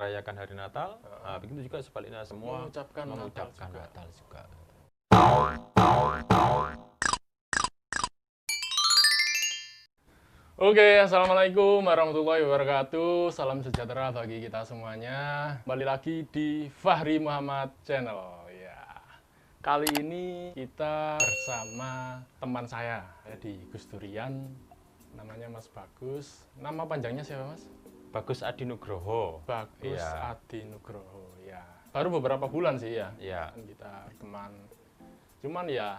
merayakan hari Natal, begitu juga sebaliknya semua mengucapkan Natal juga. Oke, assalamualaikum warahmatullahi wabarakatuh. Salam sejahtera bagi kita semuanya. Kembali lagi di Fahri Muhammad Channel. Ya, kali ini kita bersama teman saya ya, di Gus Durian. Namanya Mas Bagus. Nama panjangnya siapa, Mas? Bagus Adi Nugroho. Bagus Iya. Adi Nugroho. Ya, baru beberapa bulan sih ya. Iya. Kan kita rekaman. Cuman ya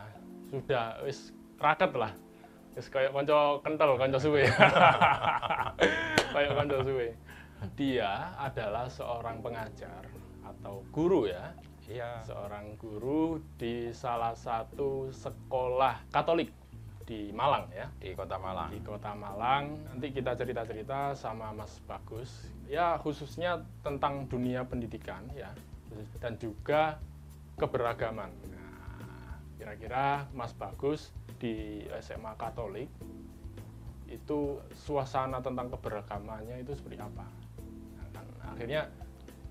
sudah wis raket lah. Wis kayak konco kental, konco suwe. Kayak konco suwe. Dia adalah seorang pengajar atau guru ya. Iya. Seorang guru di salah satu sekolah Katolik di Malang ya. Di Kota Malang. Di Kota Malang. Nanti kita cerita-cerita sama Mas Bagus. Ya, khususnya tentang dunia pendidikan ya. Dan juga keberagaman. Nah, kira-kira Mas Bagus di SMA Katolik itu suasana tentang keberagamannya itu seperti apa? Nah, kan, akhirnya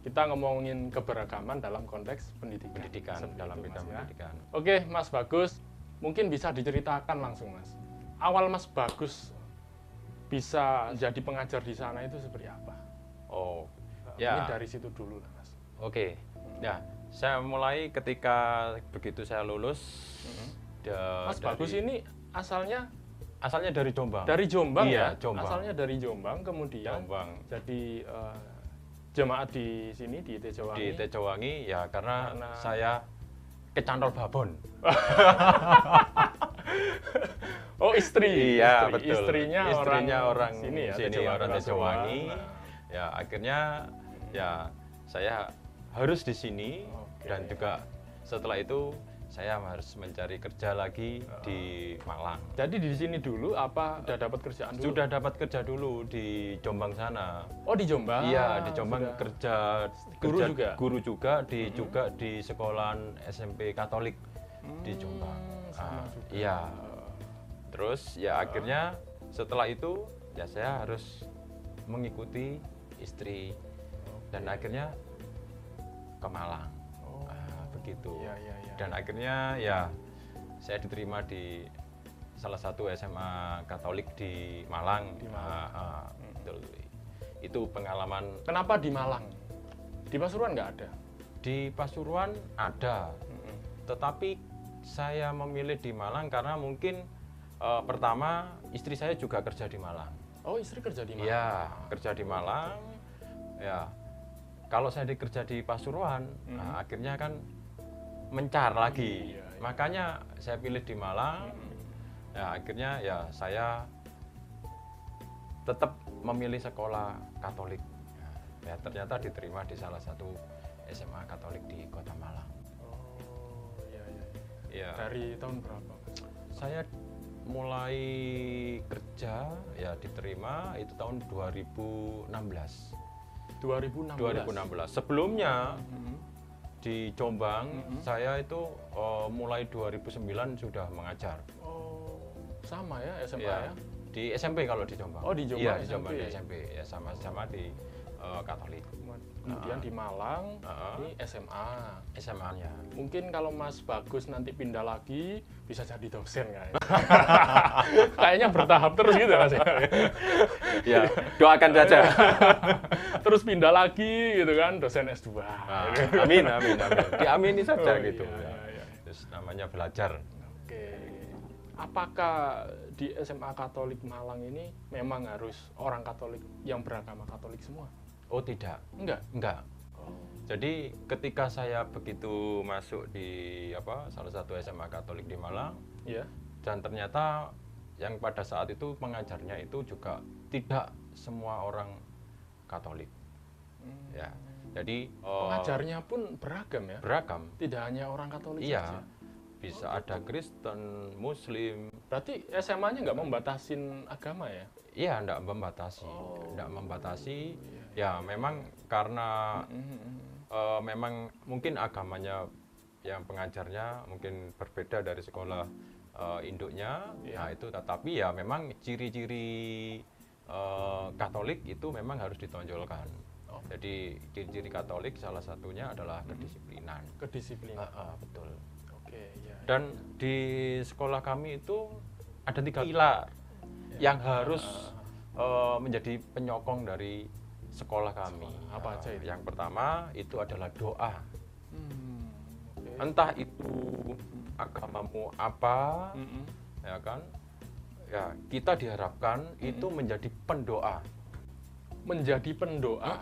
kita ngomongin keberagaman dalam konteks pendidikan. Seperti Dalam itu, bidang Mas, ya. pendidikan. Oke, Mas Bagus, mungkin bisa diceritakan langsung, Mas. Awal Mas Bagus bisa jadi pengajar di sana itu seperti apa? Oh, Mungkin ya. dari situ dulu lah, Mas. Oke. Ya, saya mulai ketika begitu saya lulus. Mas Bagus ini asalnya asalnya dari Jombang. dari Jombang ya? Iya, Jombang. Asalnya dari Jombang, kemudian Jombang. jadi jemaat di sini di Tejowangi. Di Tejowangi ya karena Karena- saya kecantol babon. Oh, istri. Iya, Istri. betul. Istrinya orang sini ya, sini, Tejowangi, orang Tejowangi. Nah, Ya, akhirnya ya saya harus di sini Oke. dan juga setelah itu saya harus mencari kerja lagi di Malang. jadi di sini dulu apa udah dapat kerjaan dulu? Sudah dapat kerja dulu di Jombang sana. Oh, di Jombang. Iya, di Jombang Sudah. kerja Guru kerja juga? guru juga juga di sekolahan SMP Katolik di Jombang. Sama Ah, juga. iya. Terus ya akhirnya setelah itu ya saya harus mengikuti istri dan akhirnya ke Malang. Oh, Begitu. iya, iya, iya. Dan akhirnya ya saya diterima di salah satu SMA Katolik di Malang. Di Malang. Betul. Itu pengalaman. Kenapa di Malang? Di Pasuruan nggak ada? Di Pasuruan ada, tetapi saya memilih di Malang karena mungkin pertama istri saya juga kerja di Malang. Oh, istri kerja di Malang. Iya, kerja di Malang. Ya, kalau saya kerja di Pasuruan, nah, akhirnya kan mencar lagi. Iya, iya. Makanya saya pilih di Malang. Ya, akhirnya ya saya tetap memilih sekolah Katolik. Ya, ternyata diterima di salah satu SMA Katolik di Kota Malang. Oh, iya, iya. Ya, Dari tahun berapa, Mas? saya mulai kerja ya diterima itu tahun 2016. 2016. 2016. Sebelumnya Mhm. di Jombang saya itu mulai 2009 sudah mengajar. Oh, sama ya SMA Ya, ya? di SMP kalau di Jombang. Oh, di Jombang Iya, di SMP. Jombang di SMP ya sama-sama di Katolik. Kemudian di Malang, Heeh. ini SMA. SMA-nya. Mungkin kalau Mas Bagus nanti pindah lagi, bisa jadi dosen kayaknya. Kayaknya bertahap terus gitu Mas ya. Ya, doakan saja. Terus pindah lagi gitu kan, dosen S2. Nah, amin, amin, amin. Diamini saja Oh, gitu. iya, Ya. iya, iya. Terus namanya belajar. Oke. Apakah di SMA Katolik Malang ini memang harus orang Katolik yang beragama Katolik semua? Oh, tidak. Enggak. Enggak. Jadi ketika saya begitu masuk di salah satu SMA Katolik di Malang Iya. dan ternyata yang pada saat itu pengajarnya itu juga tidak semua orang Katolik. Ya. Jadi Pengajarnya pun beragam ya. beragam. Tidak hanya orang Katolik Iya. saja. Bisa ada Kristen, Muslim. Berarti SMA-nya nggak membatasin agama ya? Iya, enggak membatasi. Enggak membatasi. Ya, memang karena memang mungkin agamanya yang pengajarnya mungkin berbeda dari sekolah induknya. Nah, itu tetapi ya memang ciri-ciri Katolik itu memang harus ditonjolkan. Jadi ciri-ciri Katolik salah satunya adalah kedisiplinan. Kedisiplinan. Betul. Oke, ya. Dan di sekolah kami itu ada 3 pilar yang harus menjadi penyokong dari sekolah kami. Apa aja itu? Yang pertama itu adalah doa. Okay. Entah itu agamamu apa, ya kan? Ya, kita diharapkan itu menjadi pendoa. Menjadi pendoa.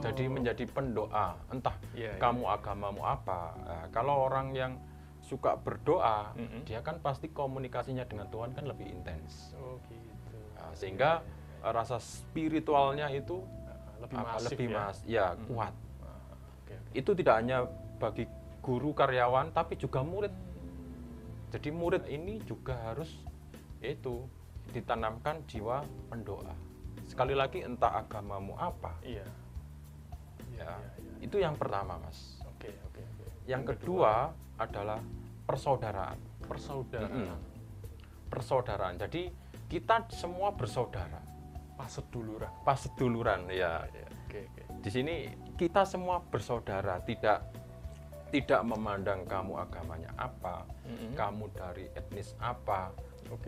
Jadi menjadi pendoa. Entah kamu agamamu apa. Nah, kalau orang yang suka berdoa, dia kan pasti komunikasinya dengan Tuhan kan lebih intens. Oh gitu. Nah, sehingga rasa spiritualnya itu lebih masif, kuat. Okay. Itu tidak hanya bagi guru karyawan, tapi juga murid. Jadi murid ini juga harus itu ditanamkan jiwa pendoa. Sekali lagi entah agamamu apa. Iya. Itu yang pertama, Mas. Oke. Yang kedua adalah persaudaraan. Persaudaraan. Jadi kita semua bersaudara. Paseduluran, ya. Oke. Di sini kita semua bersaudara, tidak memandang kamu agamanya apa, kamu dari etnis apa,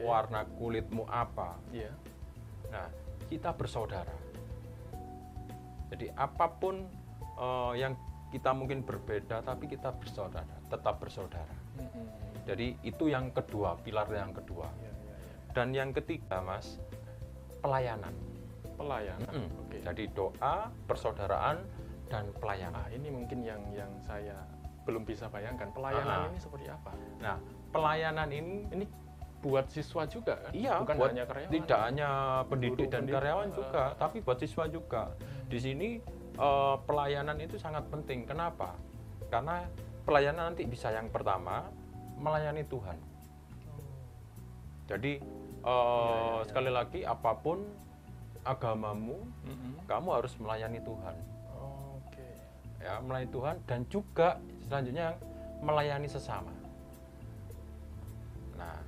warna kulitmu apa. Iya. Nah, kita bersaudara. Jadi apapun yang kita mungkin berbeda, tapi kita bersaudara, tetap bersaudara. Jadi itu yang kedua, pilar yang kedua. Dan yang ketiga, Mas, pelayanan. Oke. Jadi doa, persaudaraan, dan pelayanan. Ini mungkin yang saya belum bisa bayangkan. Pelayanan ini seperti apa? Nah, pelayanan ini buat siswa juga kan? Iya, bukan buat hanya karyawan. Tidak hanya pendidik dan karyawan juga, tapi buat siswa juga. Di sini pelayanan itu sangat penting. Kenapa? Karena pelayanan nanti bisa yang pertama melayani Tuhan. Jadi sekali lagi apapun agamamu, kamu harus melayani Tuhan. Ya, melayani Tuhan dan juga selanjutnya melayani sesama. Nah,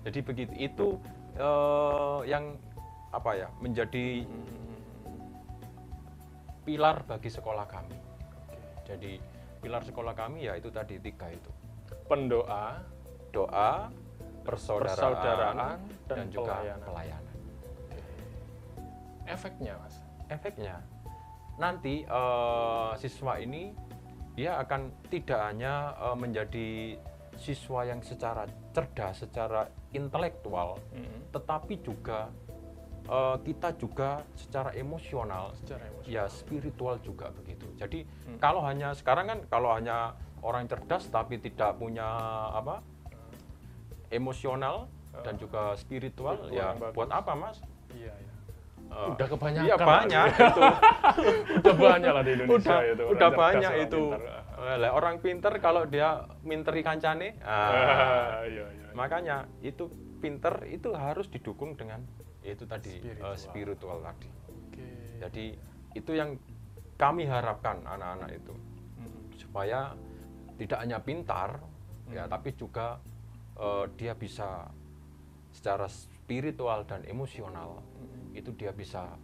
jadi begitu itu yang menjadi pilar bagi sekolah kami. Jadi pilar sekolah kami ya itu tadi 3 itu. Pendoa, doa, persaudaraan dan juga pelayanan. Efeknya, Mas? Efeknya nanti siswa ini dia akan tidak hanya menjadi siswa yang secara cerdas, secara intelektual, tetapi juga kita juga secara emosional, ya spiritual juga begitu. Jadi kalau hanya sekarang kan kalau hanya orang cerdas tapi tidak punya emosional dan juga spiritual, ya buat apa, Mas? Iya. Udah kebanyakan. Iya banyak itu. Udah banyak lah di Indonesia itu. Udah banyak itu. Orang pinter kalau dia minteri kancane, iya. Makanya itu pinter itu harus didukung dengan itu tadi spiritual tadi. Jadi itu yang kami harapkan anak-anak itu supaya tidak hanya pintar ya, tapi juga dia bisa secara spiritual dan emosional itu dia bisa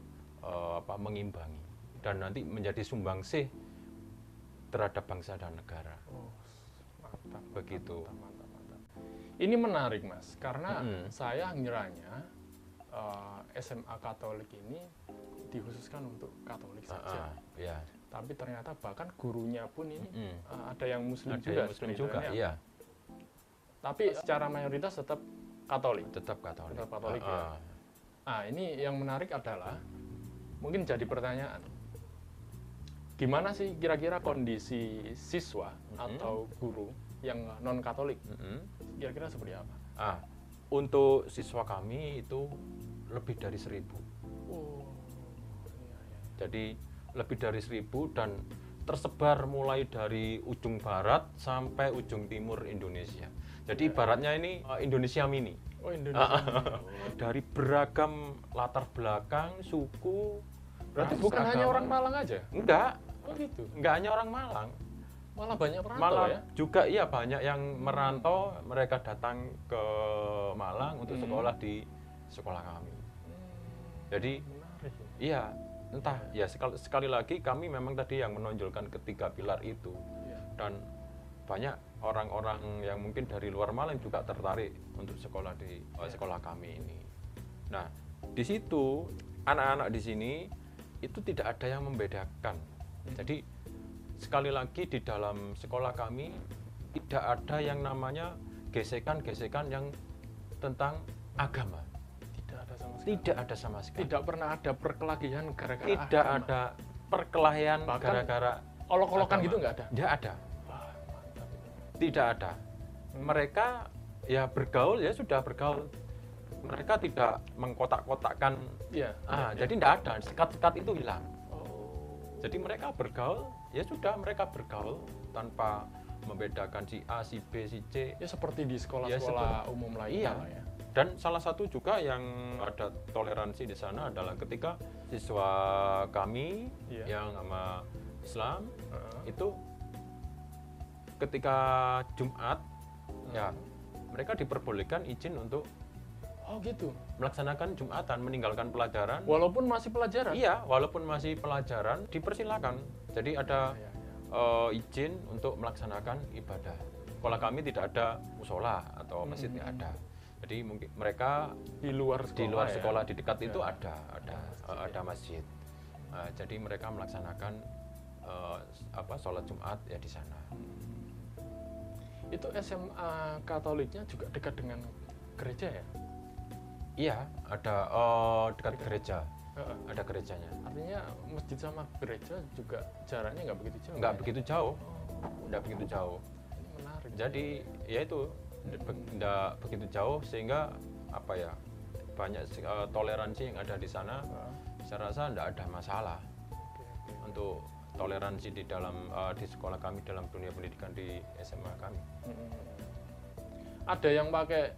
mengimbangi dan nanti menjadi sumbangsih terhadap bangsa dan negara. Mantap, begitu. Mantap. Ini menarik, Mas, karena saya ngiranya SMA Katolik ini dikhususkan untuk Katolik saja. Ya. Tapi ternyata bahkan gurunya pun ini ada yang Muslim juga. Iya. Tapi secara mayoritas tetap Katolik. Tetap Katolik. Ya. Nah, ini yang menarik adalah mungkin jadi pertanyaan. Gimana sih kira-kira kondisi siswa atau guru yang non-Katolik? Kira-kira seperti apa? Untuk siswa kami itu lebih dari 1.000. Jadi lebih dari 1.000 dan tersebar mulai dari ujung barat sampai ujung timur Indonesia. Jadi ibaratnya ini Indonesia mini. Indonesia. Dari beragam latar belakang, suku. Berarti bukan hanya orang Malang aja? Enggak. Oh gitu. Enggak hanya orang Malang. Malah banyak perantau. Malah ya? juga iya banyak yang merantau, mereka datang ke Malang untuk sekolah di sekolah kami. Jadi menarik. Iya, entah ya sekali lagi kami memang tadi yang menonjolkan ketiga pilar itu, dan banyak orang-orang yang mungkin dari luar Malang juga tertarik untuk sekolah di sekolah kami ini. Nah, di situ anak-anak di sini itu tidak ada yang membedakan. Jadi sekali lagi di dalam sekolah kami tidak ada yang namanya gesekan-gesekan yang tentang agama. Tidak ada sama sekali. Tidak pernah ada perkelahian gara-gara Tidak agama. ada perkelahian gara-gara olok-olokan agama. gitu nggak ada? Tidak ada. Wah, mantap itu. Tidak ada. Mereka ya bergaul ya sudah bergaul. Mereka tidak mengkotak-kotakkan. Iya. Jadi tidak ada. Sekat-sekat itu hilang. Oh. Jadi mereka bergaul ya sudah, mereka bergaul tanpa membedakan si A, si B, si C. Ya seperti di sekolah-sekolah umum lainnya Iya. lah ya. Dan salah satu juga yang ada toleransi di sana adalah ketika siswa kami yang sama Islam itu ketika Jumat ya mereka diperbolehkan izin untuk gitu. melaksanakan Jumatan, meninggalkan pelajaran. Walaupun masih pelajaran. Iya, walaupun masih pelajaran dipersilakan. Jadi ada izin untuk melaksanakan ibadah. Sekolah kami tidak ada musola atau masjid, tidak ada. Jadi mungkin mereka di luar sekolah di dekat itu ada masjid. Jadi mereka melaksanakan sholat Jumat ya di sana. Itu SMA Katoliknya juga dekat dengan gereja ya? Iya, ada dekat gereja. Ada gerejanya. Artinya masjid sama gereja juga jaraknya nggak begitu jauh? Nggak begitu jauh. Nggak begitu jauh. Ini menarik. Jadi ya itu tidak begitu jauh sehingga banyak toleransi yang ada di sana. Saya rasa tidak ada masalah untuk toleransi di dalam di sekolah kami dalam dunia pendidikan di SMA kami. Ada yang pakai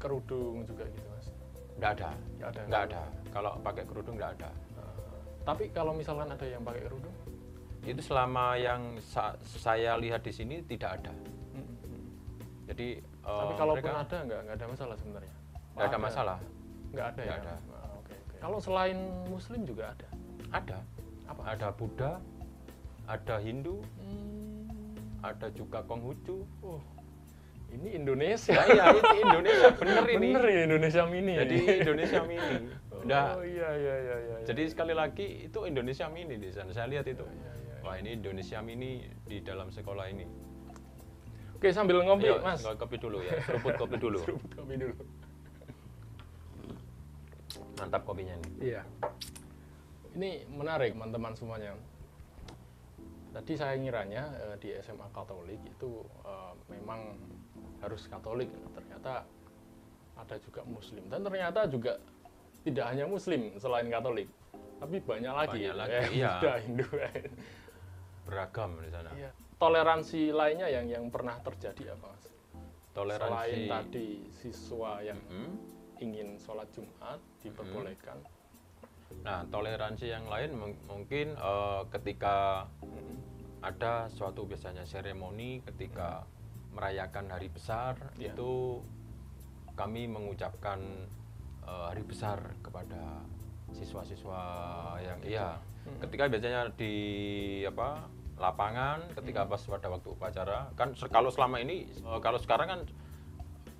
kerudung juga gitu mas? Nggak ada. Kalau pakai kerudung nggak ada. Tapi kalau misalkan ada yang pakai kerudung? Itu selama yang saya lihat di sini tidak ada. Jadi tapi kalaupun ada nggak ada masalah sebenarnya? Nggak ada masalah. Nggak ada ya? Ada. Okay. Kalau selain Muslim juga ada? Ada. Apa? Ada Buddha, ada Hindu, ada juga Konghucu. Ini Indonesia. Iya, itu Indonesia. Bener ini. Bener ya, Indonesia mini. Jadi Indonesia mini. Iya. Jadi sekali lagi itu Indonesia mini di sana. Saya lihat itu. Wah, ini Indonesia mini di dalam sekolah ini. Oke, sambil ngopi, Ayo, Mas. Kopi dulu ya. Seruput kopi dulu. Seruput kopi dulu. Mantap kopinya nih. Iya. Ini menarik, teman-teman semuanya. Tadi saya ngiranya di SMA Katolik itu memang harus Katolik. Ternyata ada juga Muslim. Dan ternyata juga tidak hanya Muslim selain Katolik. Tapi banyak lagi. Iya. Hindu. Beragam di sana. Iya. Toleransi lainnya yang pernah terjadi apa, Mas? Toleransi. Selain tadi siswa yang ingin sholat Jumat diperbolehkan. Nah, toleransi yang lain mungkin ketika ada suatu biasanya seremoni ketika merayakan hari besar, itu kami mengucapkan hari besar kepada siswa-siswa yang ketika biasanya di lapangan ketika pas pada waktu upacara kan kalau selama ini kalau sekarang kan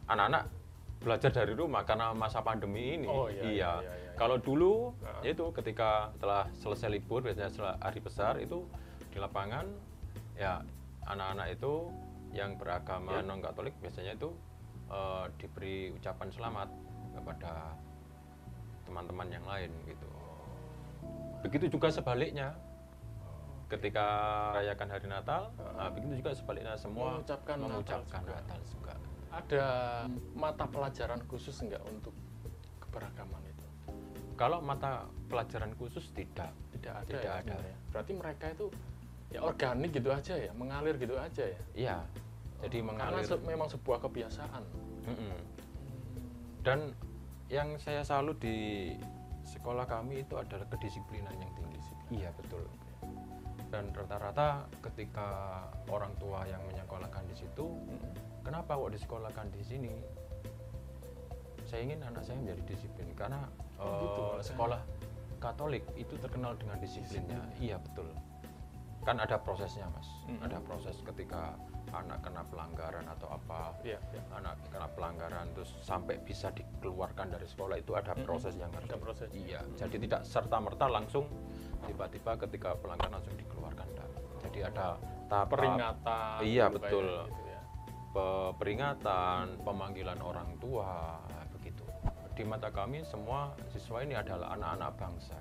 anak-anak belajar dari rumah karena masa pandemi ini. Iya. Kalau dulu itu ketika setelah selesai libur biasanya setelah hari besar itu di lapangan ya anak-anak itu yang beragama non Katolik biasanya itu diberi ucapan selamat kepada teman-teman yang lain gitu. Begitu juga sebaliknya ketika rayakan hari Natal, begitu juga sebaliknya semua mengucapkan Natal juga. Ada mata pelajaran khusus enggak untuk keberagaman itu? Kalau mata pelajaran khusus tidak ada. Ya. Berarti mereka itu ya organik gitu aja ya, mengalir gitu aja ya. Iya. Jadi mengalir. Karena memang sebuah kebiasaan. Dan yang saya salut di sekolah kami itu adalah kedisiplinan yang tinggi. Iya betul. Dan rata-rata ketika orang tua yang menyekolahkan di situ, kenapa kok disekolahkan di sini? Saya ingin anak saya menjadi disiplin karena sekolah Katolik itu terkenal dengan disiplinnya. Iya betul. Kan ada prosesnya Mas. Ada proses ketika anak kena pelanggaran atau apa, anak kena pelanggaran terus sampai bisa dikeluarkan dari sekolah itu ada proses yang harus. Ada proses. Iya. Jadi tidak serta merta langsung tiba-tiba ketika pelanggaran langsung dikeluarkan. Jadi ada tahap Peringatan. Iya betul. Gitu ya. Peringatan, pemanggilan orang tua, begitu. Di mata kami semua siswa ini adalah anak-anak bangsa.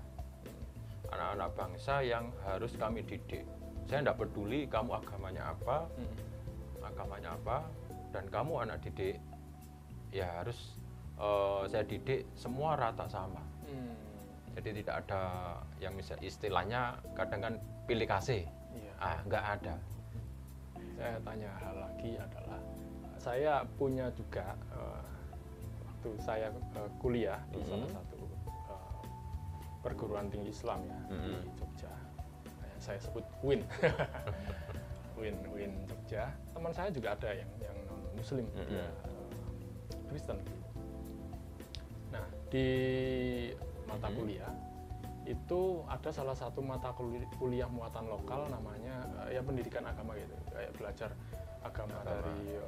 Anak-anak bangsa yang harus kami didik. Saya tidak peduli kamu agamanya apa, dan kamu anak didik, ya harus saya didik semua rata sama. Jadi tidak ada yang istilahnya kadang kan pilih kasih, nggak ada. Saya tanya hal lagi adalah, saya punya juga waktu saya kuliah di salah satu perguruan tinggi Islam ya di Jogja, saya sebut UIN. UIN Jogja. Teman saya juga ada yang non Muslim, dia Kristen. Nah di mata kuliah itu ada salah satu mata kuliah muatan lokal namanya ya pendidikan agama gitu, kayak belajar agama. Dari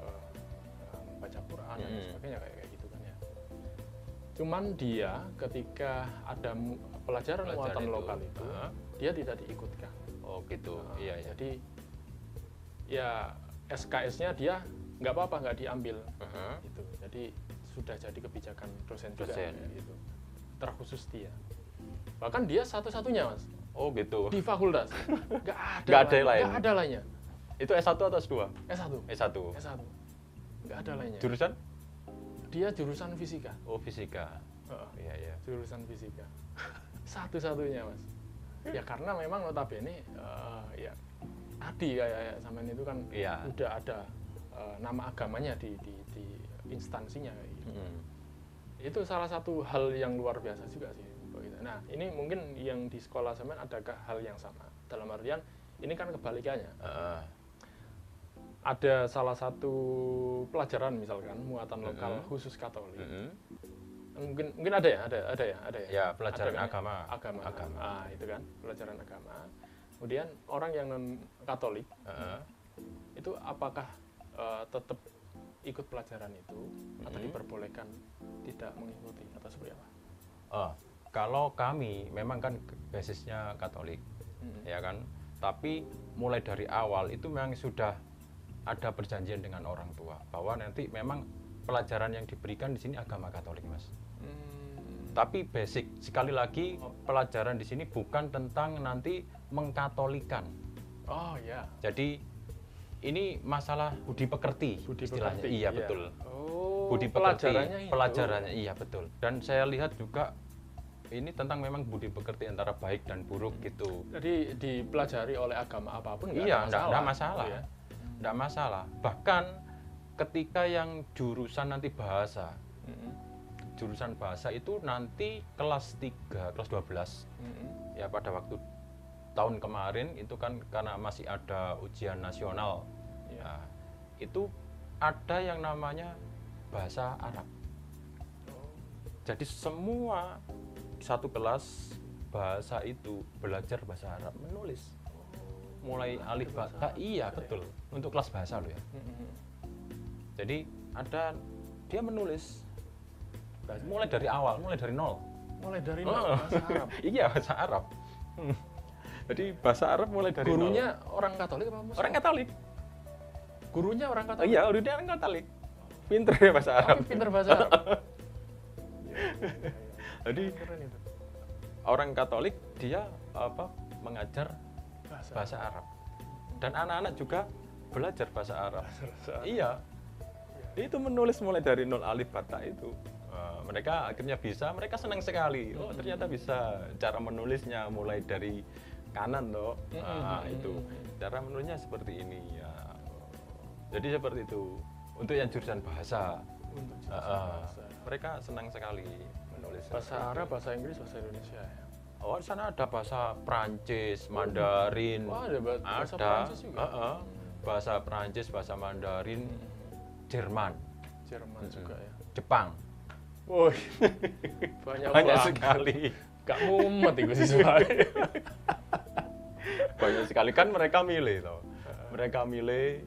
baca Quran dan sebagainya kayak gitu kan ya. Cuman dia ketika ada pelajaran muatan lokal itu dia tidak diikutkan. Oh gitu. Iya. Jadi ya SKS-nya dia nggak apa-apa, nggak diambil gitu. Jadi sudah jadi kebijakan dosen juga gitu. Terkhusus dia. Bahkan dia satu-satunya Mas. Oh gitu. Di fakultas. Nggak ada lain. Nggak ada lainnya. Itu S1 atau S2? S1. S1. Nggak ada lainnya. Jurusan? Dia jurusan fisika. Oh fisika. Iya. Jurusan fisika. Satu-satunya Mas. Ya karena memang notabene ya tadi kayak sampean itu kan udah ada nama agamanya di instansinya gitu. Itu salah satu hal yang luar biasa juga sih. Nah ini mungkin yang di sekolah sampean adakah hal yang sama? Dalam artian ini kan kebalikannya. Ada salah satu pelajaran misalkan muatan lokal khusus Katolik. Mungkin ada ya. Ya pelajaran ada, agama. Itu kan pelajaran agama. Kemudian orang yang non Katolik itu apakah tetap ikut pelajaran itu atau diperbolehkan tidak mengikuti atau seperti apa? Kalau kami memang kan basisnya Katolik, ya kan. Tapi mulai dari awal itu memang sudah ada perjanjian dengan orang tua bahwa nanti memang pelajaran yang diberikan di sini agama Katolik, Mas. Tapi basic sekali lagi pelajaran di sini bukan tentang nanti mengkatolikan. Oh ya. Jadi ini masalah budi pekerti istilahnya. Iya betul. Oh. Budi pekerti. Pelajarannya iya betul. Dan saya lihat juga ini tentang memang budi pekerti antara baik dan buruk gitu. Jadi dipelajari oleh agama apapun nggak masalah. Ya. Nggak masalah. Bahkan ketika yang jurusan nanti bahasa, jurusan bahasa itu nanti kelas 3, kelas 12. Ya pada waktu tahun kemarin itu kan karena masih ada ujian nasional. Ya, itu ada yang namanya bahasa Arab. Jadi semua satu kelas bahasa itu belajar bahasa Arab, menulis. Mulai alif ba ta. Iya betul. Untuk kelas bahasa loh ya. Jadi ada dia menulis mulai dari awal, mulai dari nol. Mulai dari nol bahasa Arab. Iya bahasa Arab. Jadi bahasa Arab mulai dari gurunya nol. Orang Katolik apa Muslim? Orang Katolik. Gurunya orang Katolik. Iya, gurunya orang Katolik. Pinter ya bahasa Arab. Tapi pinter bahasa Arab. Jadi orang Katolik dia mengajar bahasa Arab. Dan anak-anak juga belajar bahasa Arab. Iya. Itu menulis mulai dari nol alif ba ta itu. Mereka akhirnya bisa, mereka senang sekali. Oh, ternyata bisa cara menulisnya mulai dari kanan toh. Itu. Cara menulisnya seperti ini ya. Jadi seperti itu. Untuk yang jurusan bahasa. Mereka senang sekali menulis. Bahasa Arab, bahasa Inggris, bahasa Indonesia ya. Oh, di sana ada bahasa Prancis, Mandarin. Oh, ada bahasa Prancis juga. Bahasa Prancis, bahasa Mandarin, Jerman juga ya. Jepang. Woi, banyak sekali. Gak mumet itu siswa. Banyak sekali kan mereka milih toh. Mereka milih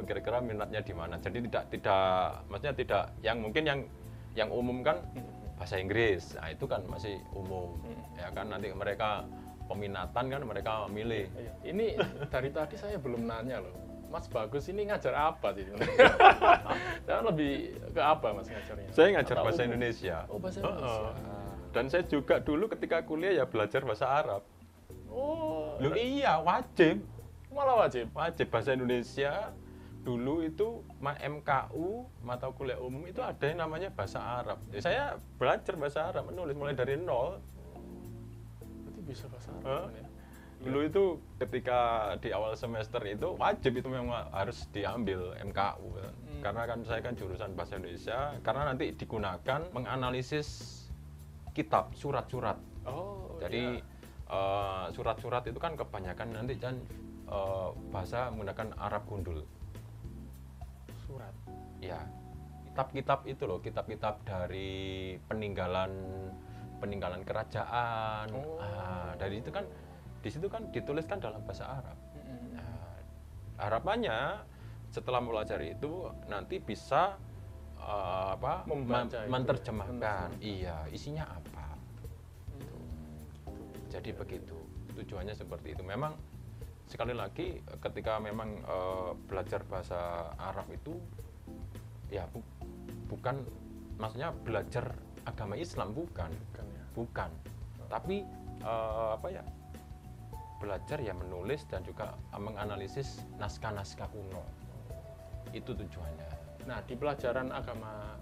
kira-kira minatnya di mana. Jadi tidak maksudnya tidak yang mungkin yang umum kan bahasa Inggris. Nah, itu kan masih umum. Ya kan nanti mereka peminatan kan mereka milih. Ini dari tadi saya belum nanya loh. Mas Bagus ini ngajar apa sih? Saya lebih ke apa Mas ngajarnya? Saya ngajar Atau bahasa umum? Indonesia. Oh, bahasa Indonesia. Dan saya juga dulu ketika kuliah ya belajar bahasa Arab. Oh, Loh iya, wajib. malah wajib. Wajib bahasa Indonesia. Dulu itu MKU, mata kuliah umum itu ada yang namanya bahasa Arab. Ya, saya belajar bahasa Arab, menulis mulai dari nol. Berarti bisa bahasa Arab kan ya? Dulu itu ketika di awal semester itu wajib itu memang harus diambil MKU. Karena kan saya kan jurusan bahasa Indonesia, karena nanti digunakan menganalisis kitab, surat-surat. Oh, Jadi iya. surat-surat itu kan kebanyakan nanti kan bahasa menggunakan Arab gundul. Surat. Ya, kitab-kitab itu loh, kitab-kitab dari peninggalan kerajaan. Oh. Dari itu kan di situ kan dituliskan dalam bahasa Arab. Nah, harapannya setelah mempelajari itu nanti bisa Membaca itu. menerjemahkan. Iya, isinya apa. Jadi begitu. Tujuannya seperti itu. Memang sekali lagi ketika memang belajar bahasa Arab itu ya bukan maksudnya belajar agama Islam bukan. Bukan. Tapi belajar ya menulis dan juga menganalisis naskah-naskah kuno. Itu tujuannya. Nah, di pelajaran agama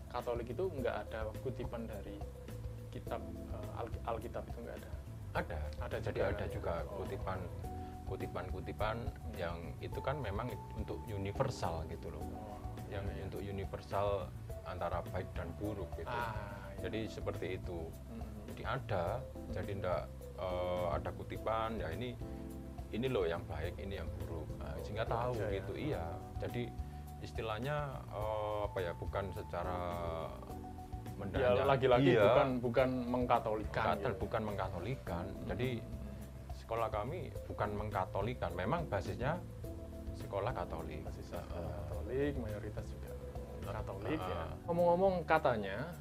Katolik itu nggak ada kutipan dari kitab Alkitab itu nggak ada. Ada. Jadi ada juga kutipan-kutipan yang itu kan memang untuk universal gitu loh. Yang untuk universal antara baik dan buruk gitu. Jadi seperti itu. Jadi ada. Jadi enggak ada kutipan ya ini loh yang baik, ini yang buruk. Sehingga tahu gitu. Iya. Jadi istilahnya bukan secara ya lagi-lagi bukan mengkatolikan gitu. Bukan mengkatolikan. Jadi sekolah kami bukan mengkatolikan, memang basisnya sekolah Katolik. Basisnya Katolik, mayoritas juga Katolik ya. Ngomong-ngomong katanya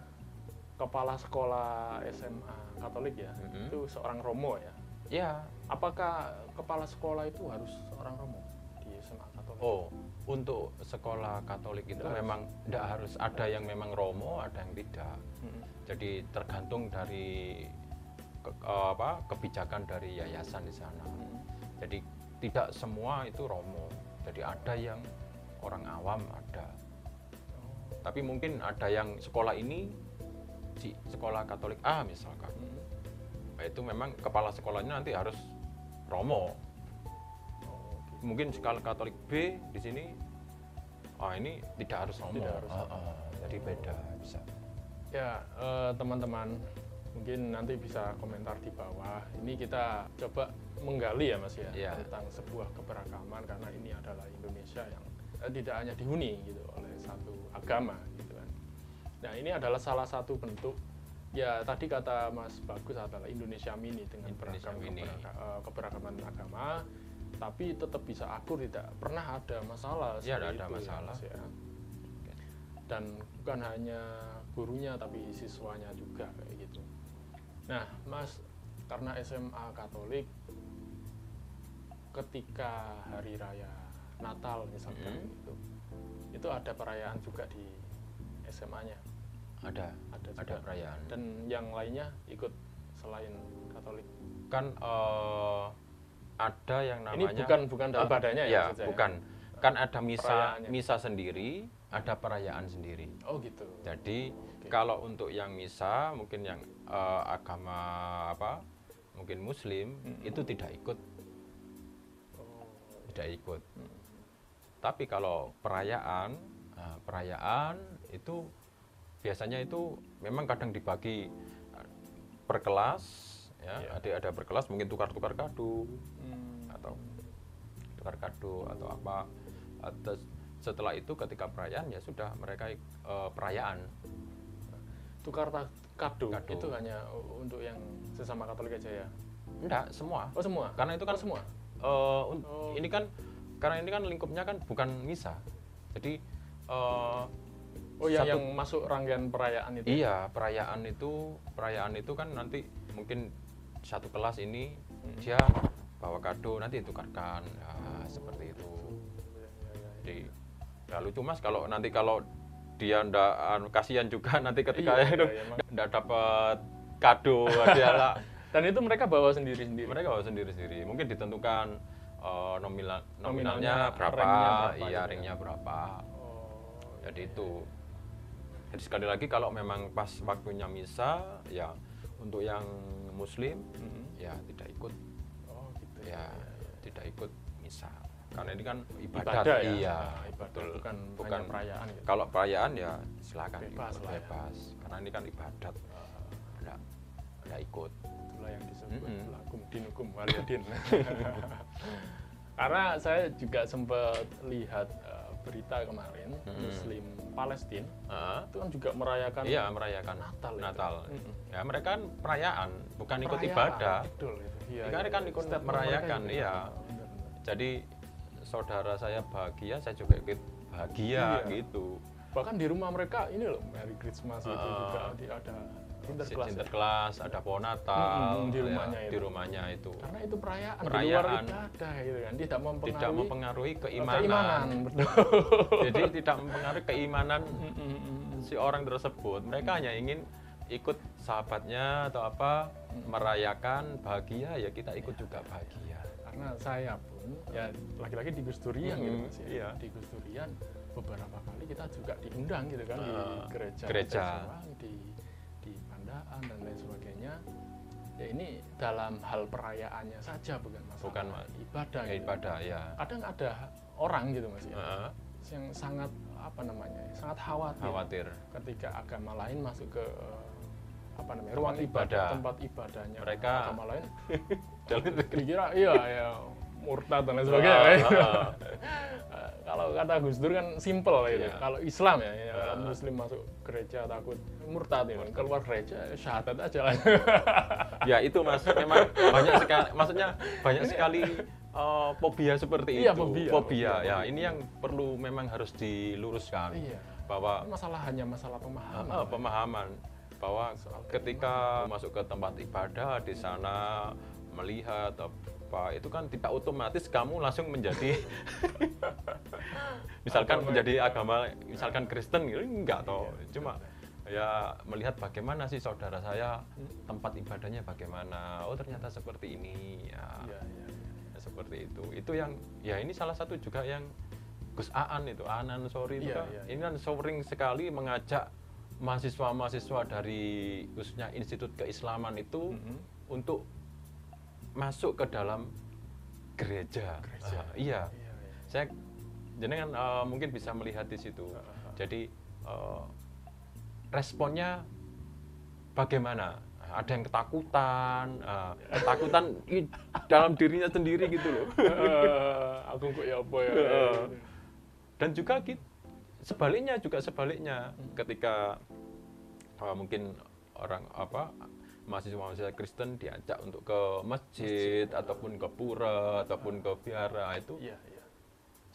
kepala sekolah SMA Katolik ya, itu seorang Romo ya. Ya. Apakah kepala sekolah itu harus seorang Romo di SMA Katolik? Oh, untuk sekolah Katolik itu memang tidak harus, ada yang memang Romo, ada yang tidak. Jadi tergantung dari kebijakan dari yayasan di sana. Jadi tidak semua itu Romo. Jadi ada yang orang awam ada. Tapi mungkin ada yang sekolah ini di sekolah Katolik A misalkan. Nah, itu memang kepala sekolahnya nanti harus Romo. Mungkin sekolah Katolik B di sini ini tidak harus Romo. Jadi beda bisa. Ya, teman-teman, mungkin nanti bisa komentar di bawah. Ini kita coba menggali ya Mas ya, tentang sebuah keberagaman, karena ini adalah Indonesia yang tidak hanya dihuni gitu oleh satu agama gitu kan. Nah, ini adalah salah satu bentuk ya, tadi kata Mas Bagus adalah Indonesia mini dengan keberagaman agama, tapi tetap bisa akur, tidak pernah ada masalah. Ya, tidak ada masalah. Ya. Dan bukan hanya gurunya tapi siswanya juga kayak gitu. Nah, Mas, karena SMA Katolik, ketika hari raya Natal misalkan itu ada perayaan juga di SMA-nya. Ada perayaan. Dan yang lainnya ikut selain Katolik. Kan ada yang namanya. Ini bukan ibadahnya ya? Bukan. Kan ada misa sendiri, ada perayaan sendiri. Oh gitu. Jadi kalau untuk yang misa, mungkin yang agama mungkin Muslim itu tidak ikut. Tidak ikut. Tapi kalau perayaan itu biasanya itu memang kadang dibagi per kelas, ya. Ada per kelas, mungkin tukar-tukar kado atau apa. Setelah itu ketika perayaan ya sudah mereka perayaan. kado Kado. itu hanya untuk yang sesama Katolik aja ya? Enggak, semua. Oh semua? Karena itu kan Oh, semua? ini kan karena ini kan lingkupnya kan bukan misa. Jadi Oh yang masuk rangkaian perayaan itu? iya, perayaan itu kan nanti mungkin satu kelas ini dia bawa kado, nanti ditukarkan, seperti itu. Jadi ya lucu Mas kalau dia ndak kasihan juga nanti ketika ndak dapat kado dia lah. Dan itu mereka bawa sendiri-sendiri? Mereka bawa sendiri-sendiri. Mungkin ditentukan nominalnya berapa, ringnya berapa, ringnya berapa. Jadi itu. Jadi sekali lagi kalau memang pas waktunya misa, ya untuk yang Muslim ya tidak ikut. Oh gitu. Ya, tidak ikut misa. Karena ini kan ibadat, ya? Iya, Ibadah, betul. bukan perayaan gitu. Kalau perayaan ya silakan Bebas ikut, lah ya. bebas. Karena ini kan ibadat. Enggak ikut. Itulah yang disebut lakum dinukum waliyadin. Karena saya juga sempat lihat berita kemarin, Muslim Palestina itu kan juga merayakan Natal. Ya mereka kan perayaan, bukan ikut Perayaan, ibadah. Betul itu. Iya, Mereka kan ikut Statement merayakan, mereka iya. benar. Jadi saudara saya bahagia, saya juga ikut bahagia gitu. Bahkan di rumah mereka ini loh, Merry Christmas itu juga ada Sinterklas, ada pohon Natal di rumahnya ya, itu. di rumahnya itu. Karena itu perayaan di luar ibadah gitu kan, tidak mempengaruhi keimanan. Keimanan, betul. Jadi tidak mempengaruhi keimanan si orang tersebut. Mereka hanya ingin ikut sahabatnya atau apa, merayakan bahagia, ya kita ikut juga bahagia. Karena saya pun ya lagi-lagi di Gus Durian gitu Mas ya. Iya. Di Gus Durian beberapa kali kita juga diundang gitu kan di gereja. Di Pandaan dan lain sebagainya. Ya ini dalam hal perayaannya saja bukan masalah ibadah. Ya, gitu. ibadah ya. Kadang ada orang gitu Mas ya. Yang sangat sangat khawatir ketika agama lain masuk ke ruang ibadah, tempat ibadahnya mereka agama lain. Dikira ya murtad dan lain sebagainya. Kalau kata Gus Dur kan simple gitu. Kalau Islam ya kalau Muslim masuk gereja takut murtad ya. Keluar gereja syahadat aja lah. Ya itu Mas, memang banyak sekali, maksudnya banyak sekali fobia seperti Iya, itu. fobia. Ya, ini yang perlu memang harus diluruskan. Iya. Bahwa Hanya masalah pemahaman. Pemahaman bahwa ketika masuk ke tempat ibadah di sana melihat apa itu kan tidak otomatis kamu langsung menjadi misalkan menjadi agama misalkan Kristen gitu enggak toh. Cuma ya melihat bagaimana sih saudara saya tempat ibadahnya bagaimana. Oh ternyata seperti ini ya. Seperti itu. Itu yang ya ini salah satu juga yang Gus Aan itu Anan Sori itu ini kan sering sekali mengajak mahasiswa-mahasiswa dari khususnya Institut Keislaman itu untuk masuk ke dalam gereja. Iya. Saya jenengan mungkin bisa melihat di situ. Jadi responnya bagaimana? Ada yang ketakutan dalam dirinya sendiri gitu loh. Aku kok ya apa ya. Dan juga sebaliknya ketika mungkin orang mahasiswa Kristen diajak untuk ke masjid ataupun ke pura ataupun ke vihara itu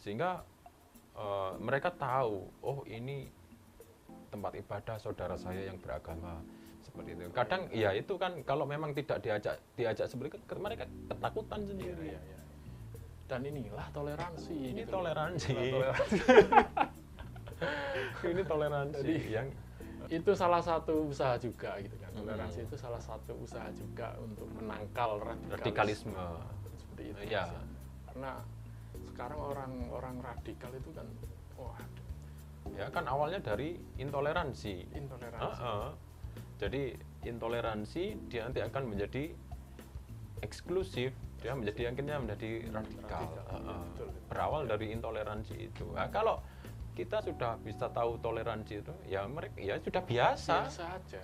sehingga mereka tahu oh ini tempat ibadah saudara saya yang beragama seperti itu. Kadang ya itu kan kalau memang tidak diajak seperti itu mereka ketakutan sendiri. Dan inilah toleransi. Ini toleransi. Ini toleransi yang itu salah satu usaha juga gitu kan. Toleransi itu salah satu usaha juga untuk menangkal radikalisme. Seperti itu. Ya. Karena sekarang orang radikal itu kan ya kan awalnya dari intoleransi. Jadi intoleransi dia nanti akan menjadi eksklusif, dia akhirnya menjadi radikal. Berawal dari intoleransi itu. Nah, kalau kita sudah bisa tahu toleransi itu, ya mereka ya sudah biasa aja.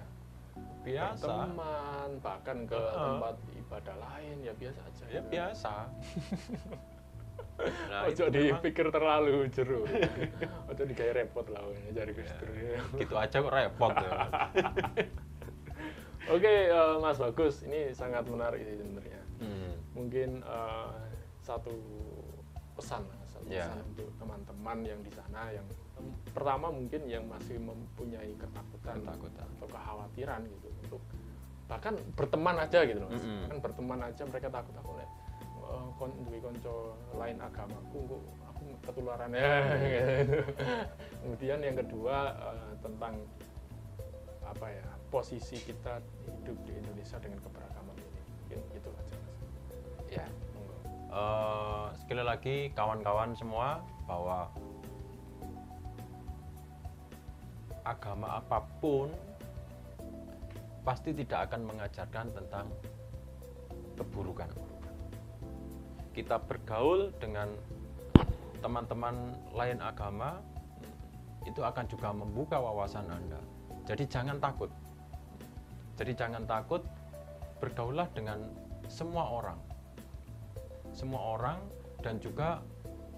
Biasa. Teman, bahkan ke tempat ibadah lain ya biasa aja. Ya biasa. Nah, ojo dipikir terlalu jero. Ojo digawe repot lah cari Gus Dur. Gitu aja kok repot ya. Oke, Mas Bagus, ini sangat menarik sih sebenarnya. Mungkin satu pesan untuk teman-teman yang di sana, yang pertama mungkin yang masih mempunyai ketakutan atau kekhawatiran gitu untuk bahkan berteman aja gitu loh, bahkan berteman aja mereka takut duwe konco lain agamaku kok aku ketularan ya. Kemudian yang kedua tentang apa ya, posisi kita hidup di Indonesia dengan keberagaman ini. Mungkin itu aja Mas. Ya. Sekali lagi kawan-kawan semua, bahwa agama apapun pasti tidak akan mengajarkan tentang keburukan. Kita bergaul dengan teman-teman lain agama, itu akan juga membuka wawasan Anda. Jadi jangan takut. Bergaulah dengan semua orang. Dan juga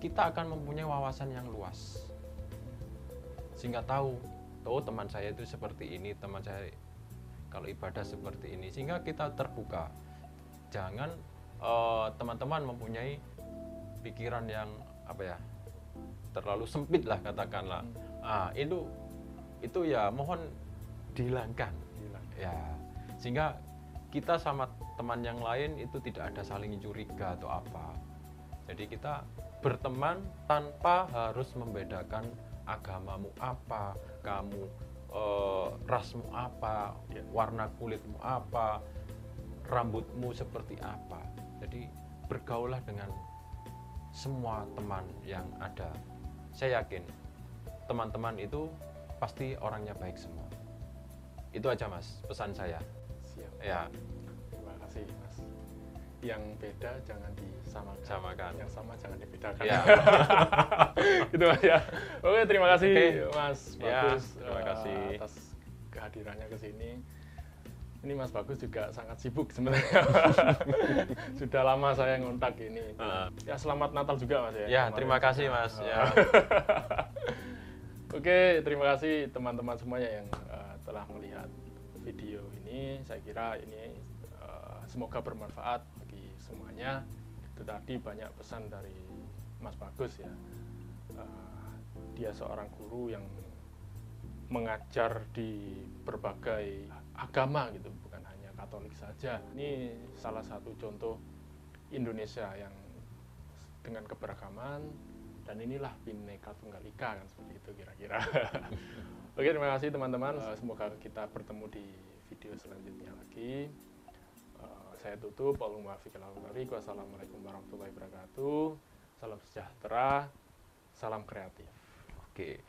kita akan mempunyai wawasan yang luas. Sehingga tahu, teman saya itu seperti ini, teman saya kalau ibadah seperti ini. Sehingga kita terbuka. Jangan teman-teman mempunyai pikiran yang terlalu sempit lah katakanlah. Itu ya mohon dihilangkan. Ya, sehingga kita sama teman yang lain itu tidak ada saling curiga atau apa. Jadi kita berteman tanpa harus membedakan agamamu apa, kamu rasmu apa, warna kulitmu apa, rambutmu seperti apa. Jadi bergaulah dengan semua teman yang ada. Saya yakin teman-teman itu pasti orangnya baik semua. Itu aja Mas, pesan saya. Siap. Ya. Terima kasih Mas. Yang beda jangan disamakan. Yang sama jangan dibedakan. Ya. Gitu Mas ya. Oke, terima kasih Mas Bagus. Terima kasih atas kehadirannya ke sini. Ini Mas Bagus juga sangat sibuk sebenarnya. Sudah lama saya ngontak ini. Ya, selamat Natal juga Mas ya. Ya, terima kasih Mas. Ya. Oke, terima kasih teman-teman semuanya yang telah melihat video ini. Saya kira ini semoga bermanfaat bagi semuanya. Itu tadi banyak pesan dari Mas Bagus ya. Dia seorang guru yang mengajar di berbagai agama gitu, bukan hanya Katolik saja. Ini salah satu contoh Indonesia yang dengan keberagaman, dan inilah Bhinneka Tunggal Ika kan, seperti itu kira-kira. Oke, terima kasih teman-teman. Semoga kita bertemu di video selanjutnya lagi. Saya tutup. Wassalamualaikum warahmatullahi wabarakatuh. Salam sejahtera, salam kreatif. Oke.